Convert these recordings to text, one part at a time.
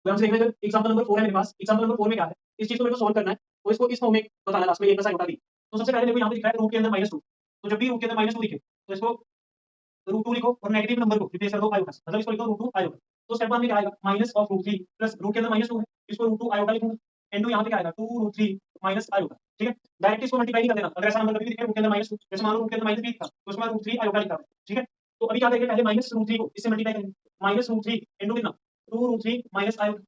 तो हमसे देखना एग्जांपल नंबर 4 है मेरे पास। एग्जांपल नंबर 4 में क्या है? इस चीज़ को मेरे को सॉल्व करना है, तो इसको इस फॉर्म में बताना है लास्ट में a प्लस i बटा b। तो सबसे पहले देखो यहाँ पे दिख रहा है रूट के अंदर -2। तो जब भी रूट के अंदर -2 दिखे, तो इसको √2 लिखो और नेगेटिव नंबर को रिप्लेस कर दो आयोटा से, मतलब इसको लिखो √2 आयोटा। तो स्टेप 1 में क्या आएगा? माइनस ऑफ √3 प्लस रूट के अंदर -2 है, इसको √2 आयोटा लिखूंगा, इनटू यहाँ पे क्या आएगा? 2 √3 माइनस आयोटा। ठीक है? डायरेक्ट इसको मल्टीप्लाई नहीं कर देना। अगर ऐसा नंबर कभी भी दिखे रूट के अंदर -2, जैसे मान लो रूट के अंदर -3 लिखा, तो उसके बाद √3 आयोटा लिखा है। ठीक है? तो अभी क्या करेंगे? पहले -√3 को इससे मल्टीप्लाई करेंगे। -√3 इनटू कितना? 2 √3 माइनस आयोटा।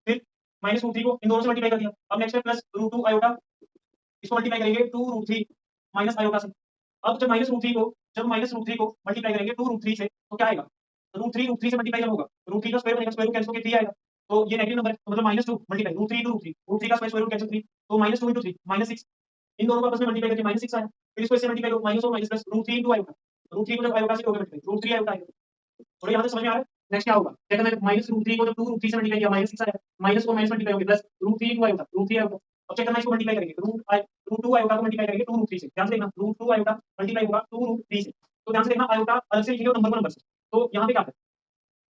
फिर -√3 को इन दोनों से मल्टीप्लाई कर दिया। अब नेक्स्ट है प्लस √2 आयोटा, इसको मल्टीप्लाई करेंगे 2 √3 माइनस आयोटा से। अब जब -√3 को मल्टीप्लाई करेंगे 2 √3 से, तो क्या आएगा? √3 से मल्टीप्लाई जब होगा, √3 का स्क्वायर बनेगा, स्क्वायर रूट कैंसिल होके 3 आएगा। तो ये नेगेटिव नंबर है, तो मतलब -2 मल्टीप्लाई √3 इंटू √3, √3 का स्क्वायर रूट कैंसिल 3, तो -2 इंटू 3 -6। इन दोनों को आपस में मल्टीप्लाई करके -6 आया। फिर इसको इससे मल्टीप्लाई करो, माइनस और माइनस प्लस √3 इंटू आयोटा, √3 को जब आयोटा से करोगे मल्टीप्लाई, √3 आयोटा आएगा। थोड़ा यहाँ तक समझ में आ रहा है? नेक्स्ट क्या होगा? क्या करना है? -√3 को जब 2 √3 से मल्टीप्लाई किया, -6 आया, माइनस को माइनस मल्टीप्लाई होगे प्लस √3 इंटू आयोटा, √3 आयोटा। अब चेक करना है, इसको मल्टीप्लाई करेंगे √2 आयोटा को मल्टीप्लाई करेंगे 2 √3 से। ध्यान से देखना, √2 आयोटा मल्टीप्लाई होगा 2 √3 से। तो ध्यान से देखना, आयोटा अलग से लिखेंगे और नंबर को नंबर से। तो यहाँ पे क्या है?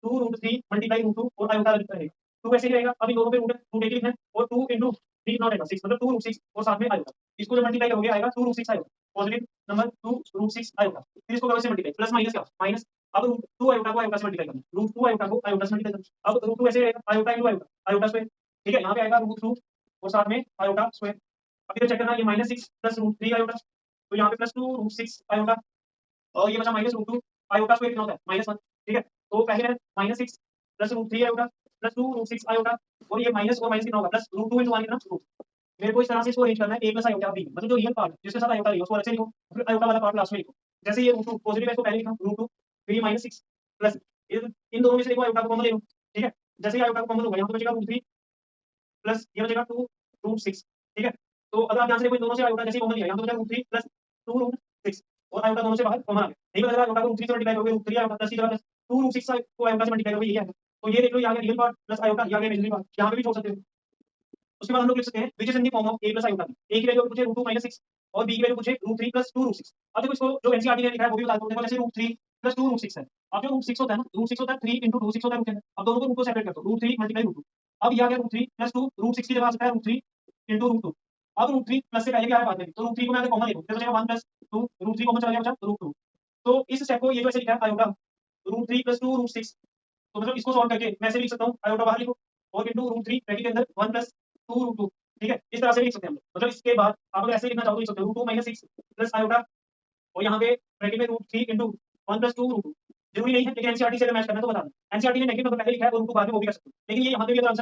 2 √3 मल्टीप्लाई √2 और आयोटा अलग रहेगा। 2 ऐसे ही रहेगा, अब इन दोनों पे रूट है, रूट एक ही लिखना है और 2 इंटू 3 कितना रहेगा? 6, मतलब 2 √6 और साथ में आयोटा। इसको जब मल्टीप्लाई करोगे आएगा 2 √6 आयोटा, पॉजिटिव नंबर 2 √6 आयोटा। फिर इसको करो से मल्टीप्लाई, प्लस माइनस क्या? माइनस। अब √2 आयोटा को आयोटा से मल्टीप्लाई करना, √2 आयोटा को आयोटा से मल्टीप्लाई करना। अब √2 ऐसे रहेगा, iota into iota, iota square. ठीक है? यहाँ पे आएगा √2 और साथ में आयोटा स्क्वायर। अब इधर चेक करना, ये -6 प्लस √3 आयोटा, तो यहाँ पे प्लस 2 √6 आयोटा और ये बचा -√2 आयोटा स्क्वायर कितना होता है? -1। ठीक है? तो पहले है -6 प्लस √3 आयोटा प्लस 2 √6 आयोटा और ये माइनस और माइनस कितना होगा? प्लस √2 इंटू 1 कितना? रूट। मेरे को इस तरह से इसको अरेंज करना है a प्लस आयोटा b, मतलब जो रियल पार्ट जिसके साथ आयोटा लिखो उसको अलग से लिखो, फिर आयोटा वाला पार्ट लास्ट में लिखो। जैसे ये √2 पॉजिटिव है, इसको पहले लिखा √2, फिर ये -6 प्लस इन दोनों में से देखो आयोटा को कॉमन ले लो। ठीक है? जैसे ही आयोटा को कॉमन होगा, यहाँ पे बचेगा √3 प्लस ये बचेगा 2 √6। ठीक है? तो अगर आप ध्यान से देखो, इन दोनों से आयोटा जैसे कॉमन लिया, यहाँ पे बचा √3 प्लस 2 √6 और आयोटा दोनों से बाहर कॉमन आ गया। नहीं पता चला आयोटा को √3 से मल्टीप्लाई करोगे √3 आयोटा प्लस सीधा प्लस 2 √6 को आयोटा से मल्टीप्लाई करोगे, यही आएगा। तो ये देख लो, ये आ गया रियल पार्ट प्लस आयोटा, ये आ गया इमेजिनरी पार्ट। यहाँ पे भी छोड़ सकते हो। उसके बाद हम लोग लिख सकते हैं which is in the form of a plus iota b। a की वैल्यू पूछे √2 -6 और b की वैल्यू पूछे √3 प्लस 2 √6। अब देखो, इसको जो एनसीईआरटी ने लिखा है वो भी बता दो। देखो जैसे √3 प्लस 2 √6 है। अब जो √6 होता है ना, √6 होता है 3 इंटू √6 होता है रूट के अंदर। अब दोनों को रूट को सेपरेट कर दो, √3 मल्टीप्लाई √2। अब ये आ गया √3 प्लस 2, √6 की जगह आ सकता है √3 इंटू √2। अब √3 प्लस से पहले क्या है बाद में, तो √3 को मैं अगर कॉमन ले लूं तो बचेगा 1 प्लस 2, √3 कॉमन चला गया, बचा √2। तो इस स्टेप को ये जो ऐसे लिखा है आयोटा √3 प्लस 2 √6, तो मतलब इसको सॉल्व करके मैं ऐसे लिख सकता हूँ, आयोटा बाहर लिखो और इंटू √3 ब्रैकेट के अंदर 1 प्लस 2 √2। ठीक है? इस तरह से भी लिख सकते हैं हम लोग। मतलब इसके बाद आप अगर ऐसे लिखना चाहो तो लिख सकते हो √2 -6 प्लस आयोटा और यहाँ पे ब्रैकेट में √3 इंटू 1 प्लस 2 √2। जरूरी नहीं है, लेकिन एनसीईआरटी से अगर मैच करना है तो बता दें। एनसीईआरटी ने नेगेटिव नंबर पहले लिखा है और उनको बाद में वो भी कर सकते हो, लेकिन ये यहाँ पे भी अगर आंसर